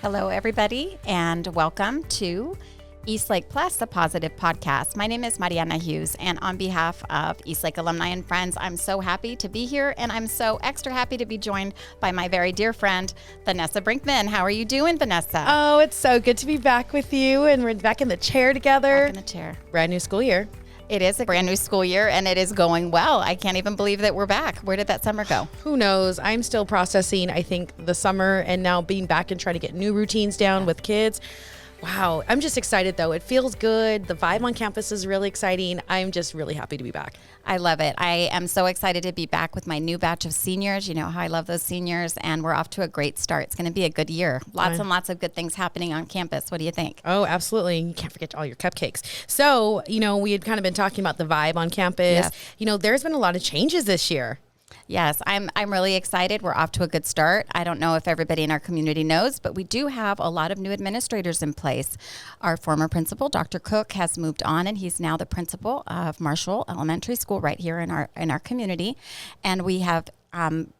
Hello, everybody, and welcome to Eastlake Plus, a positive podcast. My name is Mariana Hughes, and on behalf of Eastlake alumni and friends, I'm so happy to be here, and I'm so extra happy to be joined by my very dear friend, Vanessa Brinkman. How are you doing, Vanessa? Oh, it's so good to be back with you, and we're back in the chair together. Back in the chair. Brand new school year. It is a brand new school year, and it is going well. I can't even believe that we're back. Where did that summer go? Who knows? I'm still processing, I think, the summer and now being back and trying to get new routines down with kids. Wow. I'm just excited, though. It feels good. The vibe on campus is really exciting. I'm just really happy to be back. I love it. I am so excited to be back with my new batch of seniors. You know how I love those seniors, and we're off to a great start. It's going to be a good year. Lots and lots of good things happening on campus. What do you think? Oh, absolutely. You can't forget all your cupcakes. So, we had kind of been talking about the vibe on campus. Yes. There's been a lot of changes this year. Yes, I'm really excited. We're off to a good start. I don't know if everybody in our community knows, but we do have a lot of new administrators in place. Our former principal, Dr. Cook, has moved on, and he's now the principal of Marshall Elementary School right here in our community. And we have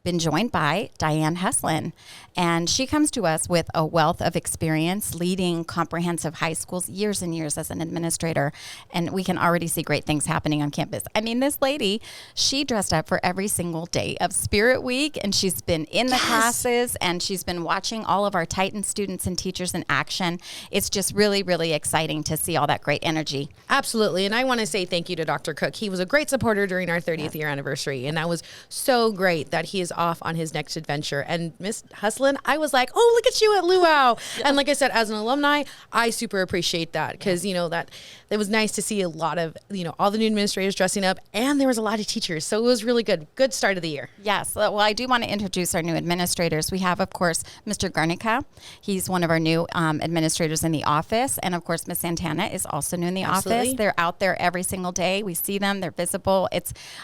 been joined by Diane Heslin, and she comes to us with a wealth of experience leading comprehensive high schools years and years as an administrator, and we can already see great things happening on campus. I mean, this lady, she dressed up for every single day of Spirit Week, and she's been in the classes, and she's been watching all of our Titan students and teachers in action. It's just really, really exciting to see all that great energy. Absolutely, and I want to say thank you to Dr. Cook. He was a great supporter during our 30th year anniversary, and that was so great that he is off on his next adventure. And Miss Heslin, I was like, oh, look at you at Luau. Yeah. And like I said, as an alumni, I super appreciate that because, that it was nice to see a lot of, all the new administrators dressing up, and there was a lot of teachers. So it was really good. Good start of the year. Yes. Well, I do want to introduce our new administrators. We have, of course, Mr. Garnica. He's one of our new administrators in the office. And of course, Miss Santana is also new in the office. They're out there every single day. We see them. They're visible.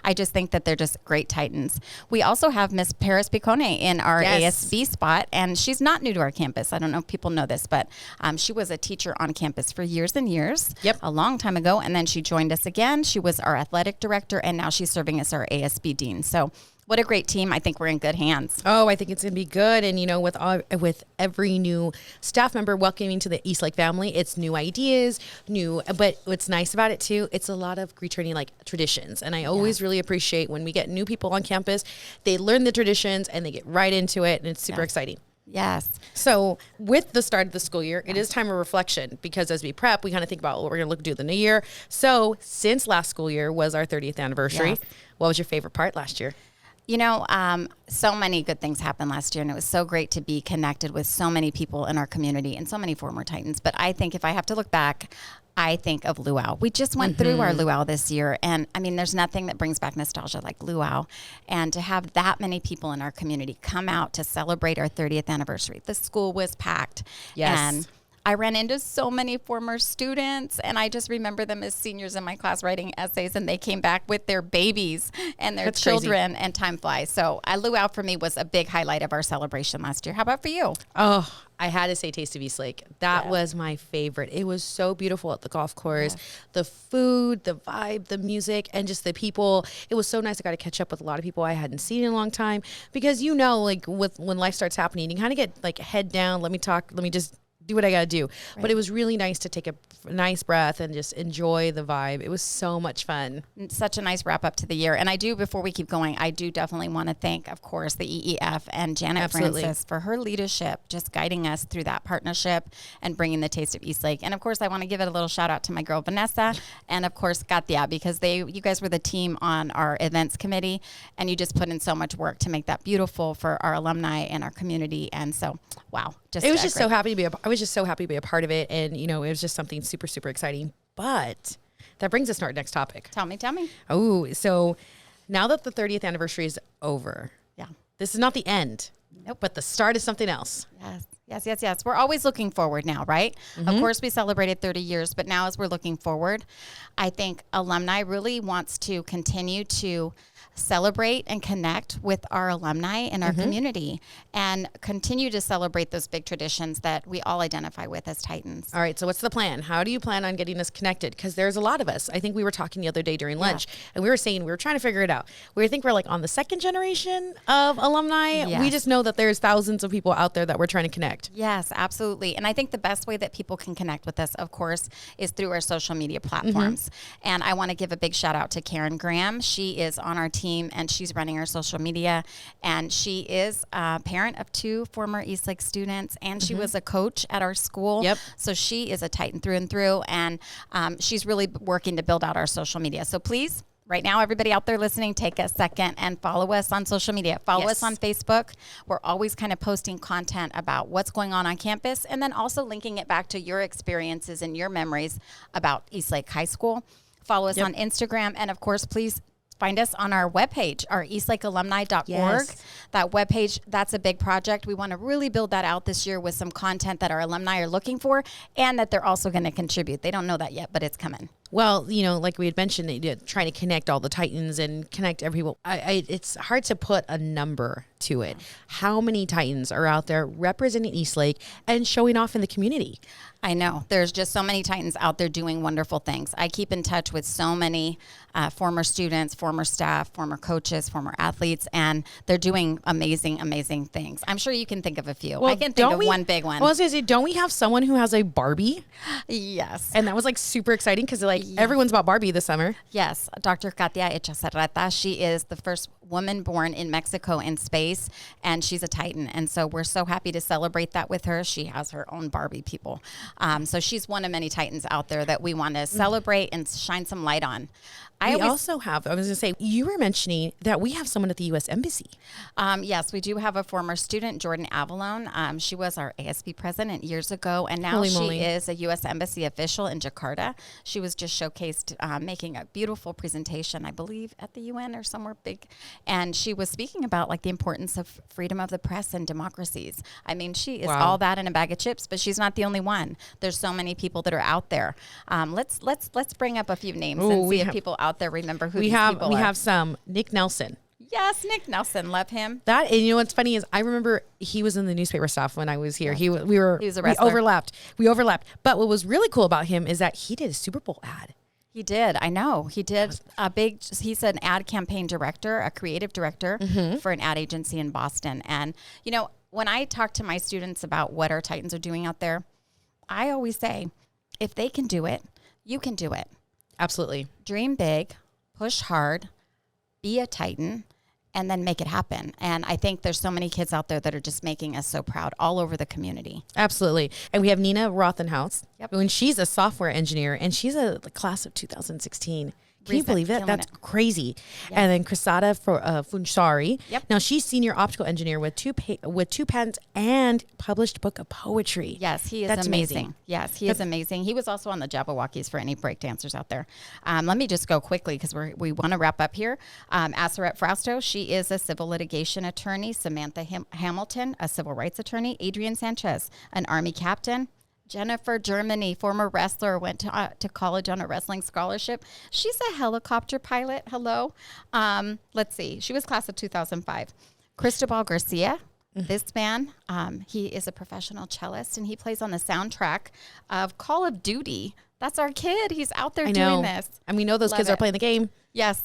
I just think that they're just great Titans. We also have Miss Paris Picone in our ASB spot, and she's not new to our campus. I don't know if people know this, but she was a teacher on campus for years and years, a long time ago, and then she joined us again. She was our athletic director, and now she's serving as our ASB dean. So what a great team. I think we're in good hands. Oh, I think it's going to be good. And, with every new staff member welcoming to the Eastlake family, it's new ideas, but what's nice about it too, it's a lot of returning traditions. And I always really appreciate when we get new people on campus, they learn the traditions and they get right into it. And it's super exciting. Yes. So with the start of the school year, it is time of reflection because as we prep, we kind of think about what we're going to do the new year. So since last school year was our 30th anniversary, what was your favorite part last year? So many good things happened last year, and it was so great to be connected with so many people in our community and so many former Titans. But I think if I have to look back, I think of Luau. We just went through our Luau this year, and I mean, there's nothing that brings back nostalgia like Luau. And to have that many people in our community come out to celebrate our 30th anniversary, the school was packed. Yes. And I ran into so many former students, and I just remember them as seniors in my class writing essays, and they came back with their babies and their children, and time flies. So Luau for me was a big highlight of our celebration last year. How about for you? Oh, I had to say Taste of Eastlake. That was my favorite. It was so beautiful at the golf course. The food, the vibe, the music, and just the people. It was so nice. I got to catch up with a lot of people I hadn't seen in a long time because, when life starts happening, you kind of get head down. Let me just do what I got to do. Right. But it was really nice to take a nice breath and just enjoy the vibe. It was so much fun. Such a nice wrap up to the year. And before we keep going, I do definitely want to thank, of course, the EEF and Janet Francis for her leadership, just guiding us through that partnership and bringing the Taste of Eastlake. And of course, I want to give it a little shout out to my girl, Vanessa, and of course, Katia, because you guys were the team on our events committee, and you just put in so much work to make that beautiful for our alumni and our community. And so, wow. I was just so happy to be a part of it. And, it was just something super, super exciting. But that brings us to our next topic. Tell me. Oh, so now that the 30th anniversary is over. Yeah. This is not the end. Nope. But the start is something else. Yes. We're always looking forward now, right? Of course, we celebrated 30 years, but now as we're looking forward, I think alumni really wants to continue to celebrate and connect with our alumni in our community and continue to celebrate those big traditions that we all identify with as Titans. All right. So what's the plan? How do you plan on getting us connected? Because there's a lot of us. I think we were talking the other day during lunch and we were saying, we were trying to figure it out. We think we're like on the second generation of alumni. Yes. We just know that there's thousands of people out there that we're trying to connect. connect. Yes, absolutely. And I think the best way that people can connect with us, of course, is through our social media platforms. And I want to give a big shout out to Karen Graham. She is on our team and she's running our social media. And she is a parent of 2 former Eastlake students, and she was a coach at our school. Yep. So she is a Titan through and through, and she's really working to build out our social media. So please, right now, everybody out there listening, take a second and follow us on social media. Follow us on Facebook. We're always kind of posting content about what's going on campus, and then also linking it back to your experiences and your memories about Eastlake High School. Follow us on Instagram, and of course, please find us on our webpage, our eastlakealumni.org. Yes. That webpage, that's a big project. We want to really build that out this year with some content that our alumni are looking for and that they're also going to contribute. They don't know that yet, but it's coming. Well, like we had mentioned, trying to connect all the Titans and connect everyone. It's hard to put a number to it. How many Titans are out there representing Eastlake and showing off in the community? I know. There's just so many Titans out there doing wonderful things. I keep in touch with so many former students, former staff, former coaches, former athletes, and they're doing amazing, amazing things. I'm sure you can think of a few. Well, I can think of one big one. Well, I was going to say, don't we have someone who has a Barbie? Yes. And that was super exciting because everyone's about Barbie this summer. Yes. Dr. Katia Echacerreta, she is the first woman born in Mexico in space, and she's a Titan. And so we're so happy to celebrate that with her. She has her own Barbie people. So she's one of many Titans out there that we want to celebrate and shine some light on. I was going to say, you were mentioning that we have someone at the U.S. Embassy. Yes, we do have a former student, Jordan Avalone. She was our ASB president years ago, and now she is a U.S. Embassy official in Jakarta. She was just showcased making a beautiful presentation, I believe, at the UN or somewhere big. And she was speaking about the importance of freedom of the press and democracies. I mean, she is all that in a bag of chips, but she's not the only one. There's so many people that are out there. Let's bring up a few names and see if people out there remember who these people are. We have some. Nick Nelson. Yes, Nick Nelson. Love him. And what's funny is I remember he was in the newspaper staff when I was here. He was a wrestler. We overlapped. But what was really cool about him is that he did a Super Bowl ad. He did. I know. He did he's an ad campaign director, a creative director for an ad agency in Boston. And, when I talk to my students about what our Titans are doing out there, I always say, if they can do it, you can do it. Absolutely. Dream big, push hard, be a Titan, and then make it happen. And I think there's so many kids out there that are just making us so proud all over the community. Absolutely. And we have Nina Rothenhaus. Yep. When she's a software engineer, and she's a class of 2016. Can you believe it? That's crazy. Yep. And then Krisada Funsari. Yep. Now she's senior optical engineer with two patents and published book of poetry. Yes, he is amazing. Yes, he is amazing. He was also on the Jabberwockies for any breakdancers out there. Let me just go quickly because we want to wrap up here. Aseret Frausto, she is a civil litigation attorney. Samantha Hamilton, a civil rights attorney. Adrian Sanchez, an Army captain. Jennifer Germany, former wrestler, went to college on a wrestling scholarship. She's a helicopter pilot. Hello. Let's see. She was class of 2005. Cristobal Garcia, this man, he is a professional cellist, and he plays on the soundtrack of Call of Duty. That's our kid. He's out there doing this. And we know those kids are playing the game. Yes.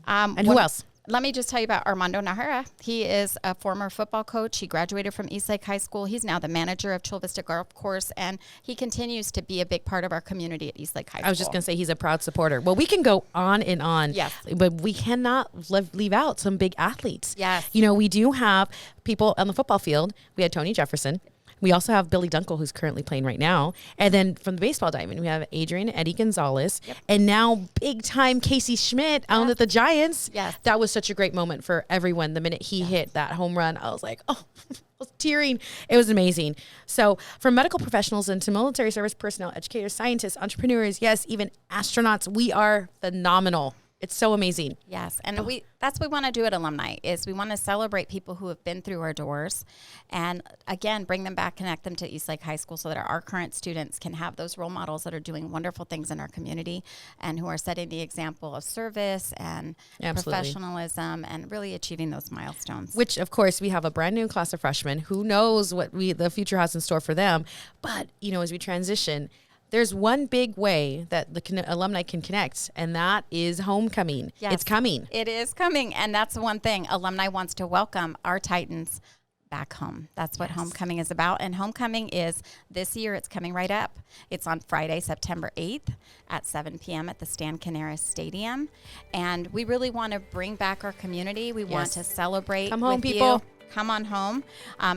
And who else? Let me just tell you about Armando Nahara. He is a former football coach. He graduated from Eastlake High School. He's now the manager of Chula Vista Golf Course, and he continues to be a big part of our community at Eastlake High School. I was just going to say he's a proud supporter. Well, we can go on and on, yes, but we cannot leave out some big athletes. Yes. We do have people on the football field. We had Tony Jefferson. We also have Billy Dunkel, who's currently playing right now. And then from the baseball diamond, we have Adrian Eddie Gonzalez. Yep. And now big time Casey Schmidt out at the Giants. Yes. That was such a great moment for everyone. The minute he hit that home run, I was like, oh, I was tearing. It was amazing. So from medical professionals into military service personnel, educators, scientists, entrepreneurs, yes, even astronauts, we are phenomenal. It's so amazing. Yes. And that's what we want to do at Alumni is we want to celebrate people who have been through our doors and, again, bring them back, connect them to Eastlake High School so that our current students can have those role models that are doing wonderful things in our community and who are setting the example of service and professionalism and really achieving those milestones. Which, of course, we have a brand new class of freshmen. Who knows what the future has in store for them. But, as we transition, there's one big way that the alumni can connect, and that is homecoming. Yes, it's coming. It is coming, and that's the one thing. Alumni wants to welcome our Titans back home. That's what homecoming is about. And homecoming is this year, it's coming right up. It's on Friday, September 8th at 7 p.m. at the Stan Canaris Stadium. And we really want to bring back our community. We want to celebrate. Come home, with people. You. Come on home.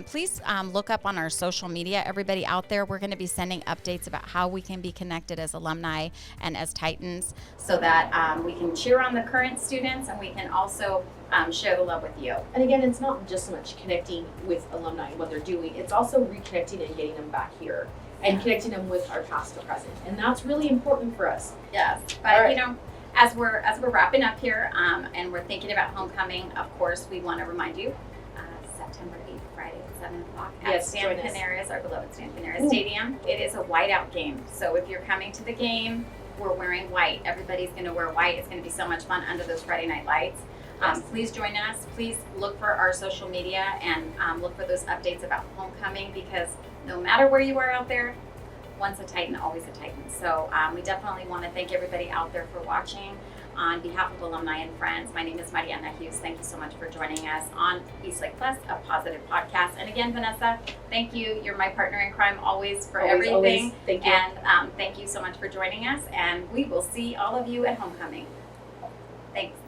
Please look up on our social media, everybody out there. We're going to be sending updates about how we can be connected as alumni and as Titans so that we can cheer on the current students and we can also share the love with you. And again, it's not just so much connecting with alumni and what they're doing, it's also reconnecting and getting them back here and connecting them with our past to present. And that's really important for us. Yes, but you know, as we're wrapping up here and we're thinking about homecoming, of course, we want to remind you, September 8th, Friday at 7 o'clock at Stan Canaris, our beloved Stan Canaris Stadium. It is a whiteout game. So if you're coming to the game, we're wearing white. Everybody's going to wear white. It's going to be so much fun under those Friday night lights. Please join us. Please look for our social media and look for those updates about homecoming because no matter where you are out there, once a Titan, always a Titan. So we definitely want to thank everybody out there for watching. On behalf of alumni and friends, my name is Mariana Hughes. Thank you so much for joining us on Eastlake Plus, a positive podcast. And again, Vanessa, thank you. You're my partner in crime always for everything. Always. Thank you. And thank you so much for joining us. And we will see all of you at homecoming. Thanks.